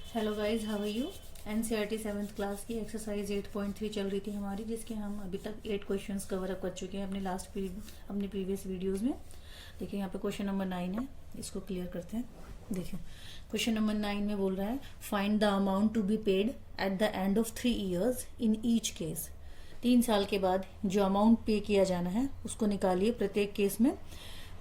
Hello guys, how are you. NCERT 7th class की exercise 8.3 चल रही थी हमारी, जिसके हम अभी तक 8 क्वेश्चंस कवर अप कर चुके हैं अपनी प्रीवियस वीडियोस में। देखिए यहाँ पे क्वेश्चन नंबर 9 है, इसको क्लियर करते हैं। देखिए क्वेश्चन नंबर 9 में बोल रहा है find the amount to be paid at the end of 3 years in each case. 3 साल के बाद जो अमाउंट पे किया जाना है उसको निकालिए प्रत्येक केस में।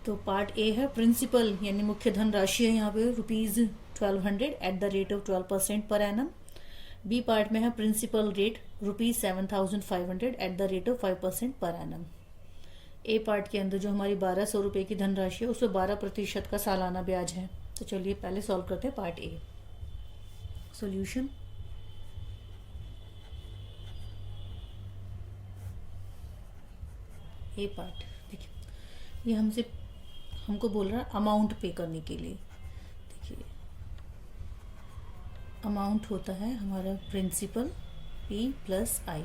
तो पार्ट ए है प्रिंसिपल यानी मुख्य धन राशि है यहाँ पे ₹1200 eight the rate of 12% per annum. B part में है principal rate ₹7500 at the rate of 5% per annum. A part के अंदर जो हमारी 1200 रुपए की धनराशि है उसमें 12% का सालाना ब्याज है। तो चलिए पहले सॉल्व करते हैं part A. Solution. A part देखिए, ये हमको बोल रहा है अमाउंट पे करने के लिए। देखिए अमाउंट होता है हमारा प्रिंसिपल P प्लस आई।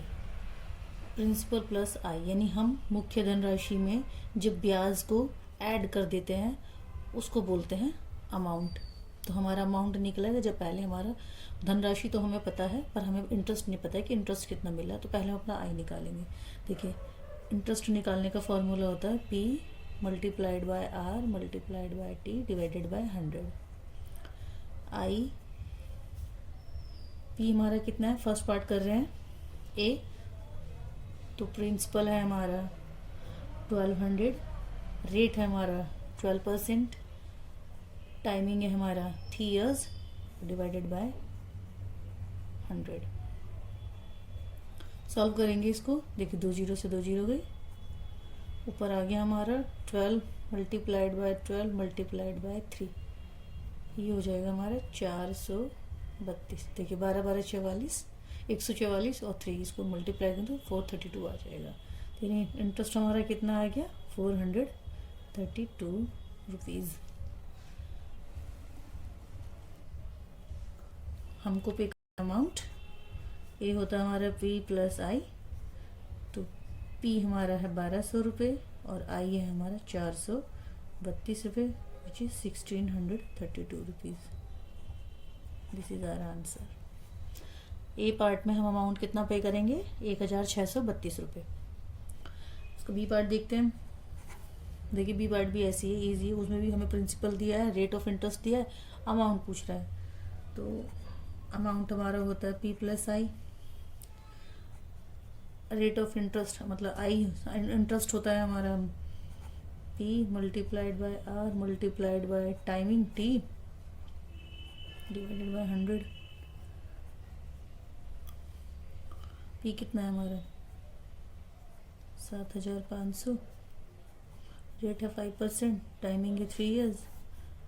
प्रिंसिपल प्लस आई यानी हम मुख्य धनराशि में जब ब्याज को ऐड कर देते हैं उसको बोलते हैं अमाउंट। तो हमारा अमाउंट निकलेगा जब पहले हमारा धनराशि तो हमें पता है पर हमें इंटरेस्ट नहीं पता है कि इंटरेस्ट कितना मिला। तो पहले हम अपना आई निकालेंगे। देखिए इंटरेस्ट निकालने का फॉर्मूला होता है P multiplied by R multiplied by T divided by 100। I P हमारा कितना है, फर्स्ट पार्ट कर रहे हैं A। तो प्रिंसिपल है हमारा 1200, रेट है हमारा 12%, टाइमिंग है हमारा 3 years डिवाइडेड बाय 100। सॉल्व करेंगे इसको। देखिए 2 जीरो से 2 जीरो गई, ऊपर आ गया हमारा 12 मल्टीप्लाइड बाय 12 मल्टीप्लाइड बाय 3, ये हो जाएगा हमारा 432। देखिए 12 12 44, 144 और 3 इसको मल्टीप्लाई करें तो 432 आ जाएगा। यानी इंटरेस्ट हमारा कितना आ गया, 432 रुपीज़ हमको पे अमाउंट। ये होता है हमारा P प्लस आई। तो P हमारा है 1200 रुपये और आई है हमारा 432 रुपये, which is 1632 rupees. This is our answer. A part में हम अमाउंट कितना पे करेंगे, 1632 रुपये। इसको बी पार्ट देखते हैं। देखिए बी पार्ट भी ऐसी है, ईजी है। उसमें भी हमें प्रिंसिपल दिया है, रेट ऑफ इंटरेस्ट दिया है, अमाउंट पूछ रहा है। तो अमाउंट हमारा होता है P plus I. Rate of interest मतलब आई इंटरेस्ट होता है हमारा P multiplied by R multiplied by timing T divided by 100। P कितना है हमारा 7500, रेट है 5%, टाइमिंग है 3 years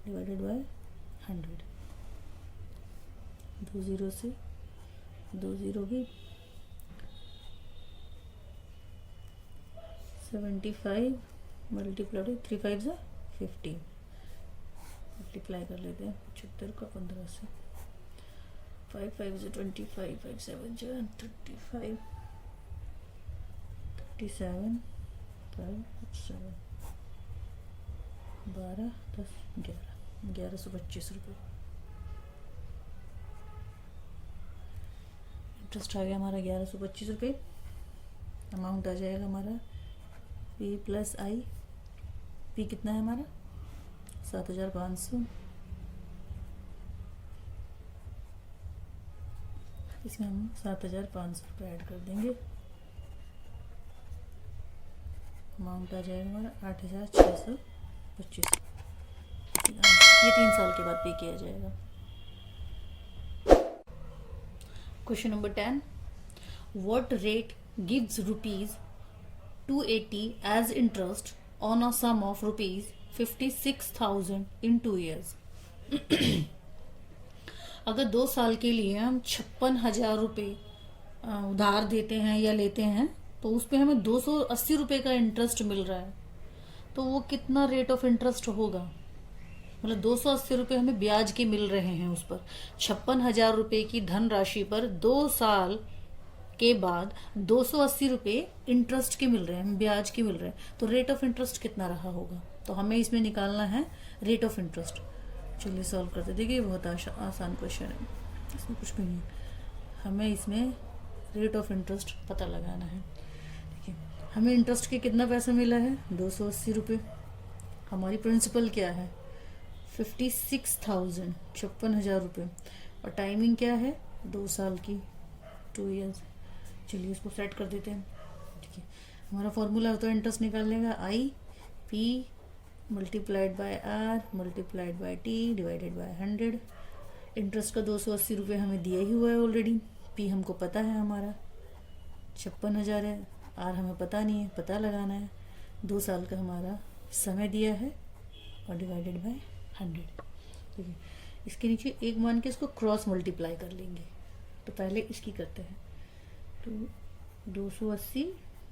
डिवाइडेड बाय 100। 2 जीरो से 2 जीरो भी 75 मल्टीप्लाइड 3 5 50, मल्टीप्लाई कर लेते हैं 75 का 15 से, 5 5 25, 5 7 35, 37 5 7 12 10 1125 रुपये इंटरेस्ट आ गया हमारा 1125 रुपये। अमाउंट आ जाएगा हमारा P प्लस आई। P कितना है हमारा 7500, इसमें हम 7500 रुपये ऐड कर देंगे। अमाउंट आ जाएगा हमारा 8625। ये 3 साल के बाद पे किया जाएगा। Question number 10, what rate gives ₹280 as interest on a sum of ₹56,000 in 2 years। अगर 2 साल के लिए हम 56,000 रुपये उधार देते हैं या लेते हैं तो उस पर हमें 280 रुपये का इंटरेस्ट मिल रहा है, तो वो कितना रेट ऑफ इंटरेस्ट होगा। मतलब 280 रुपये हमें ब्याज के मिल रहे हैं उस पर। 56,000 रुपये की धनराशि पर 2 साल के बाद 280 रुपये इंटरेस्ट के मिल रहे हैं, ब्याज के मिल रहे हैं। तो रेट ऑफ इंटरेस्ट कितना रहा होगा, तो हमें इसमें निकालना है रेट ऑफ इंटरेस्ट। चलिए सॉल्व करते। देखिए बहुत आसान क्वेश्चन है। इसमें कुछ भी नहीं है, हमें इसमें रेट ऑफ इंटरेस्ट पता लगाना है। देखिए हमें इंटरेस्ट के कितना पैसा मिला है, 280 रुपये। हमारी प्रिंसिपल क्या है, 56,000, 56,000 रुपये, और टाइमिंग क्या है, 2 साल की, 2 ईयर्स। चलिए इसको सेट कर देते हैं। ठीक है, हमारा फॉर्मूला होता है इंटरेस्ट निकालने का, I P multiplied by R multiplied by T divided by 100। Interest का 280 रुपये हमें दिया ही हुआ है ऑलरेडी। पी हमको पता है हमारा 56,000 है, आर हमें पता नहीं है, पता लगाना है। 2 साल का हमारा समय दिया है और डिवाइडेड बाय 100। ठीक है, इसके नीचे एक मान के इसको क्रॉस मल्टीप्लाई कर लेंगे। तो पहले इसकी करते हैं, तो 280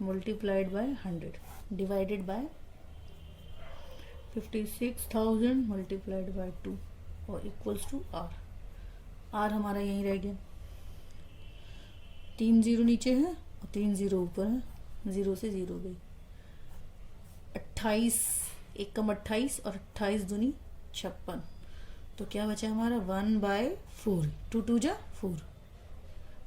multiplied by 100 divided by 56,000 multiplied by 2 और इक्वल्स टू आर। आर हमारा यहीं रह गया, 3 जीरो नीचे है और 3 जीरो ऊपर है, 0 से 0 गई। 28, 1 कम 28 और 28 दूनी 56। तो क्या बचा हमारा 1/4, 2 2 जा 4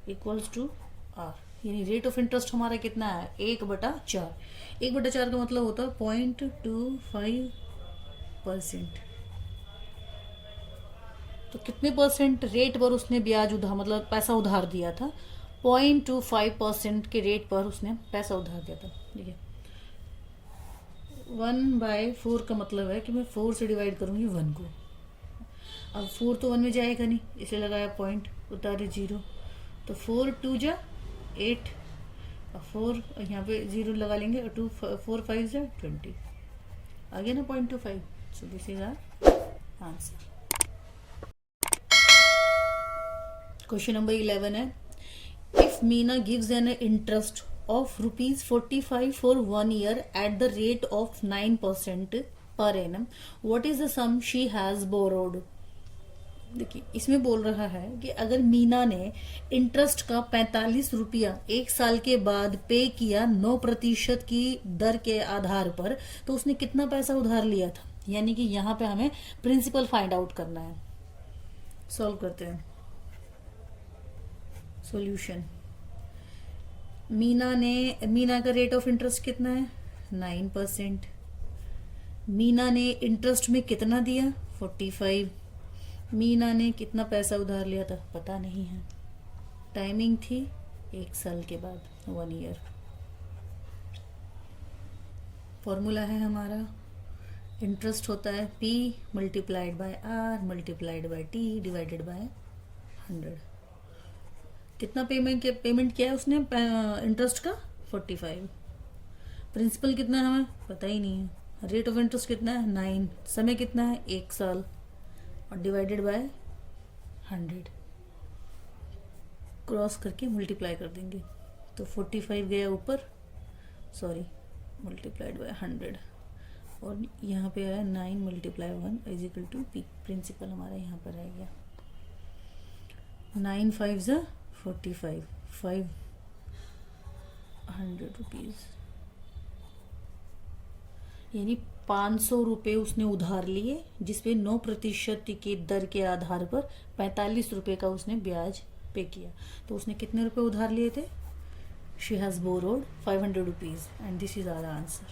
इक्वल्स टू आर। यानी रेट ऑफ इंटरेस्ट हमारा कितना है, 1/4। 1/4 का मतलब होता है 0.25%। तो कितने परसेंट रेट पर उसने ब्याज उधार, मतलब पैसा उधार दिया था, 0.25% के रेट पर उसने पैसा उधार दिया था। ठीक है, 1/4 का मतलब है कि मैं 4 से डिवाइड करूंगी 1 को। अब 4 तो 1 में जाएगा नहीं, इसे लगाया पॉइंट, उतारे 0, तो 4 2 जा 8 और 4 यहाँ पे 0 लगा लेंगे और 2 4 5 जा 20 आ गया ना 0.25। So this is our answer. Question number 11 है, if Meena gives an interest of rupees 45 for 1 year at the rate of 9% per annum, what is the sum she has borrowed? देखिए इसमें बोल रहा है कि अगर मीना ने इंटरेस्ट का 45 रुपया 1 साल के बाद पे किया 9% की दर के आधार पर, तो उसने कितना पैसा उधार लिया था। यानी कि यहाँ पे हमें प्रिंसिपल फाइंड आउट करना है। सॉल्व करते हैं। सॉल्यूशन, मीना का रेट ऑफ इंटरेस्ट कितना है, 9%। मीना ने इंटरेस्ट में कितना दिया, 45। मीना ने कितना पैसा उधार लिया था, पता नहीं है। टाइमिंग थी 1 साल के बाद, 1 ईयर। फॉर्मूला है हमारा, इंटरेस्ट होता है P multiplied by R multiplied by T divided by 100। कितना पेमेंट किया है उसने इंटरेस्ट का, 45। प्रिंसिपल कितना है हमें पता ही नहीं है। रेट ऑफ इंटरेस्ट कितना है, 9। समय कितना है, 1 साल और डिवाइडेड बाय 100। क्रॉस करके मल्टीप्लाई कर देंगे तो 45 गया ऊपर, सॉरी मल्टीप्लाइड बाय 100 और यहाँ पे आया 9 multiply 1 is equal to P। Principal हमारा यहाँ पर रह गया। 9 5 जा 45, 500 रुपीज, यानी 500 रुपये उसने उधार लिए, जिसपे 9% की दर के आधार पर 45 रुपये का उसने ब्याज पे किया। तो उसने कितने रुपए उधार लिए थे, she has borrowed 500 rupees and this is our answer.